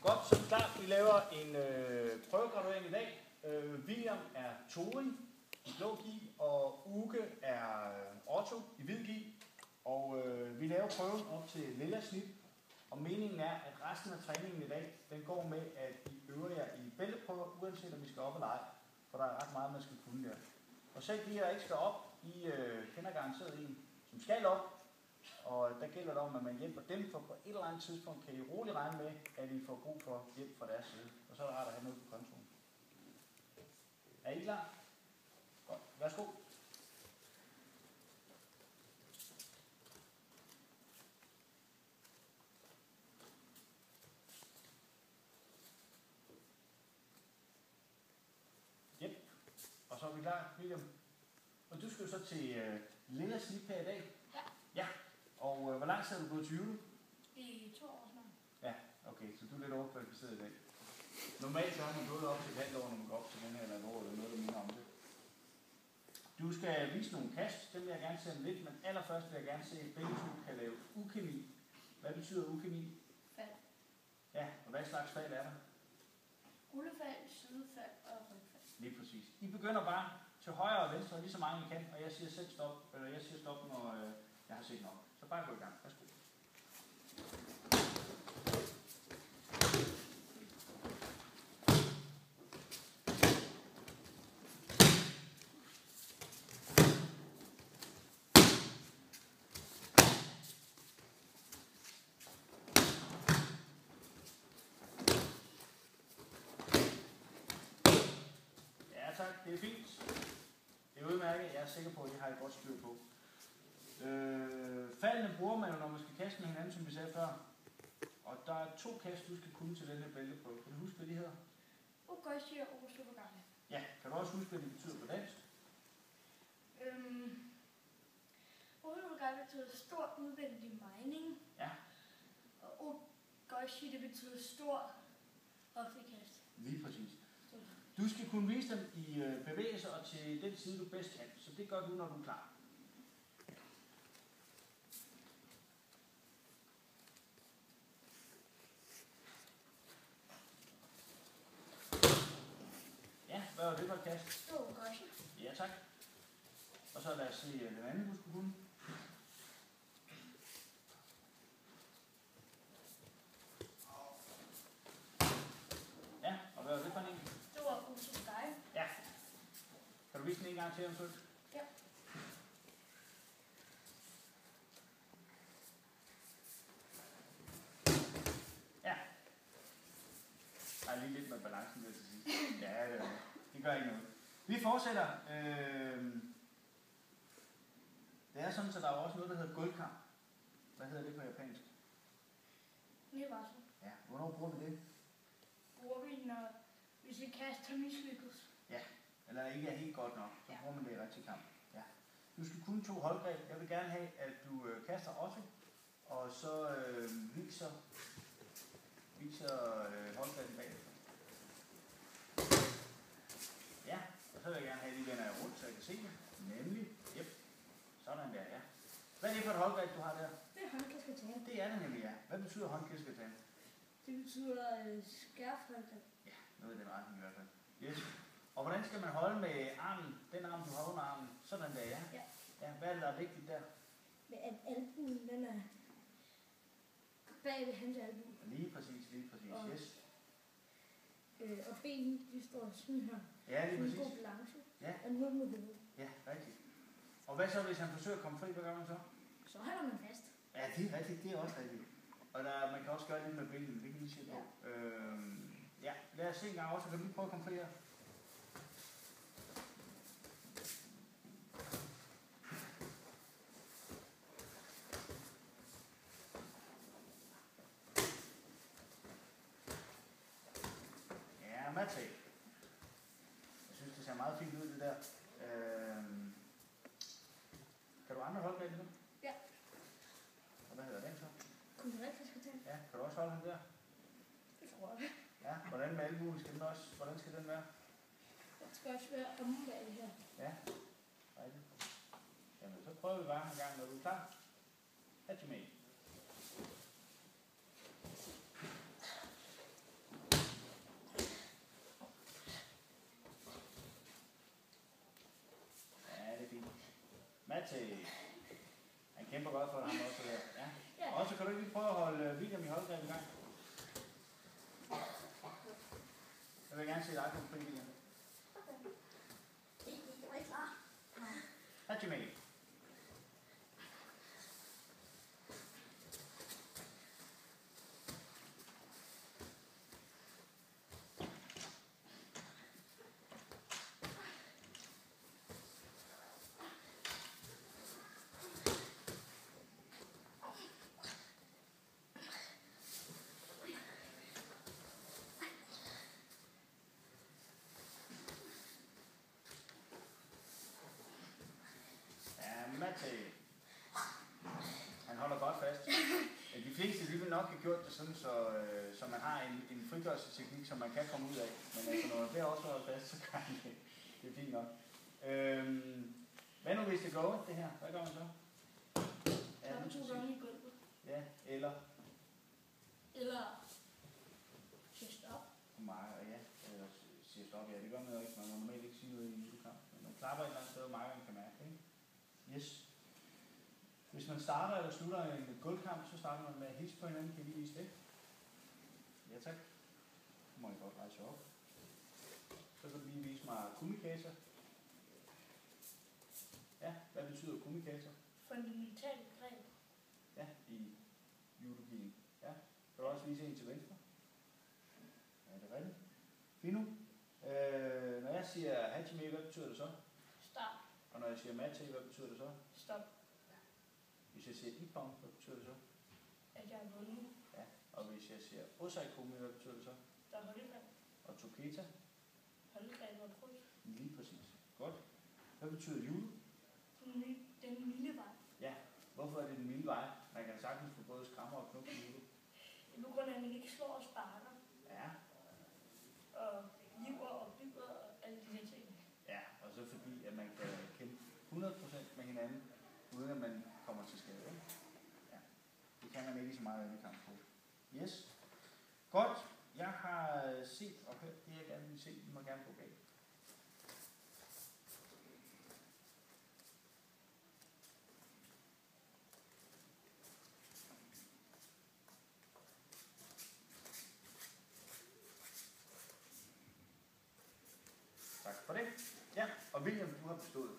Godt, så er vi klar. Vi laver en prøvegraduering i dag. William er toing i blå gi, og Uke er Otto i hvid gi. Og vi laver prøven op til lilla snit. Og meningen er, at resten af træningen i dag, den går med, at I øver jer i bælteprøver, uanset om vi skal op eller ej. For der er ret meget, man skal kunne der. Og selv de, der ikke skal op, I kender garanteret en, som skal op. Og der gælder det om, at man hjælper dem, for på et eller andet tidspunkt kan I roligt regne med, at I får brug for hjælp fra deres side. Og så er det rart at have noget på kontoen. Er I klar? Godt. Værsgo. Yep. Og så er vi klar, William. Og du skal jo så til lilla snit her i dag. Ja. Ja. Og hvor lang tid har du gået til judo? I 2 år snart. Ja, okay, så du er lidt overkvalificeret i dag. Normalt så har man gået op til et halvt år, når man går op til den her eller et år, eller noget, der minder om det. Du skal vise nogle kast, dem vil jeg gerne se om lidt, men allerførst vil jeg gerne se, at begge to kan lave ukemi. Hvad betyder ukemi? Fald. Ja, og hvad slags fald er der? Rullefald, sidefald og rygfald. Lige præcis. I begynder bare til højre og venstre, lige så mange I kan, og jeg siger selv stop, eller jeg siger stop, når jeg har set nok. Så bare gå i gang. Værsgo. Tak, det er fint. Det er udmærket. Jeg er sikker på, at I har et godt styr på. Faldene bruger man jo, når man skal kaste med hinanden, som vi sagde før. Og der er 2 kast, du skal kunne til den her bælteprøve. Kan du huske, hvad de hedder? Ugoshi og Osubagami. Ja, kan du også huske, hvad de betyder på dansk? Osubagami betyder stor udvendig mejning. Ja. Og Ugoshi, det betyder stor hoftekast. Lige præcis. Du skal kunne vise dem i bevægelser og til den side, du bedst kan. Så det gør du, når du er klar. Ja, hvad var det for et kast? Det var Ugoshi. Ja, tak. Og så lad os se den anden, du skulle kunne. Ja, og hvad var det for en? Det var Osubagami. Ja. Kan du vise den en gang til, eventuelt? Ja. Ja. Der er lige lidt med balancen, vil jeg sige. Ja, det gør ikke noget. Vi fortsætter. Det er sådan, så der er også noget, der hedder gulvkamp. Hvad hedder det på japansk? Nevasu. Ja, hvornår bruger vi det? Bruger vi, hvis vi kaster mislykkes. Ja, eller ikke er helt godt nok, så bruger man det i rigtig kamp. Ja. Du skal kunne 2 holdgreb. Jeg vil gerne have, at du kaster også, og så viser holdgrebet bagefter. Ja, og så vil jeg gerne have, at I vender jer rundt, så jeg kan se det. Nemlig, yep. Sådan der, ja. Hvad er det for et holdgreb, du har der? Det er håndkasketan. Det er det nemlig, ja. Hvad betyder håndkasketan? Det betyder skærfholdgreb. Ja, noget i den retning i hvert fald. Yes. Og hvordan skal man holde med armen, den arm, du har under armen? Sådan der, ja. Ja, hvad er det, der er vigtigt der? Med at albuen, den er bag ved hans albu. Lige præcis, Og, yes. Og benene, de står sådan her. Ja, lige En præcis. god balance. Ja. Og nu med hovedet. Ja, rigtigt. Og hvad så, hvis han forsøger at komme fri, hvad gør man så? Så holder man fast. Ja, det er rigtigt, det er også rigtigt. Og man kan også gøre lidt med benene, det kan vi se på. Ja, lad os se en gang også, kan du lige prøve at komme fri her? Ja, Mate. Jeg synes, det ser meget fint ud, det der. Kan du andre holdgreb nu? Ja. Og hvad hedder den så? Konkurrentkasketan. Ja, kan du også holde ham der? Det tror jeg. Ja, hvordan med albuen skal den også? Hvordan skal den være? Det skal også være omvendt her. Ja, rigtigt. Jamen, så prøver vi bare en gang, når du er klar. Hatchimate. Matti. Han kæmper godt for det, ham også der. Ja. Ja. Og så kan du ikke lige prøve at holde William i holdgreb i gang. Jeg vil gerne se dig på fri, William. Det er ikke klar. Hajime. Matti. Han holder godt fast. De fleste de vil nok have gjort det sådan, så man har en frigørelsesteknik, som man kan komme ud af. Men altså, når det også holder fast, så kan han det. Det er fint nok. Hvad nu hvis det går det her? Hvad gør man så? Ja, du tog gange i gulvet. Ja, eller? Eller siger stop. Ja, eller siger stop. Ja, det gør man jo ikke. Man må normalt ikke sige noget i en julekamp. Men man klapper et eller andet sted, hvor meget man kan mærke, ikke? Yes. Hvis man starter eller slutter en gulvkamp, så starter man med at hilse på hinanden. Kan I lige vise det? Ja, tak. Nu må I godt rejse op. Så kan du lige vise mig kumikator. Ja, hvad betyder kumikator? Fundamentalt greb. Ja, i judogien. Ja, kan du også vise en til venstre? Ja, det er rigtigt. Fino. Når jeg siger hajime, hvad betyder det så? Start. Og når jeg siger matti, hvad betyder det så? Stop. Hvis jeg siger ippon, hvad betyder det så? At jeg er vundet. Ja, og hvis jeg siger osaikumi, hvad betyder det så? Der er holdgreb. Og toketa? Holdgreb og kryds. Lige præcis. Godt. Hvad betyder jule? Den milde vej. Ja, hvorfor er det den milde vej? Man kan sagtens få både skrammer og knop i jule. Det er på grund af, at man ikke slår og sparker. Ja. Og hiver og bygger og alle de her ting. Ja, og så fordi, at man kan kæmpe 100% med hinanden, uden at man kommer til skade. Ikke? Ja. Det kan man ikke så meget i kamp på. Yes. Godt. Jeg har set og hørt det, jeg gerne vil se. I må gerne gå bag. Tak for det. Ja, og William, du har bestået.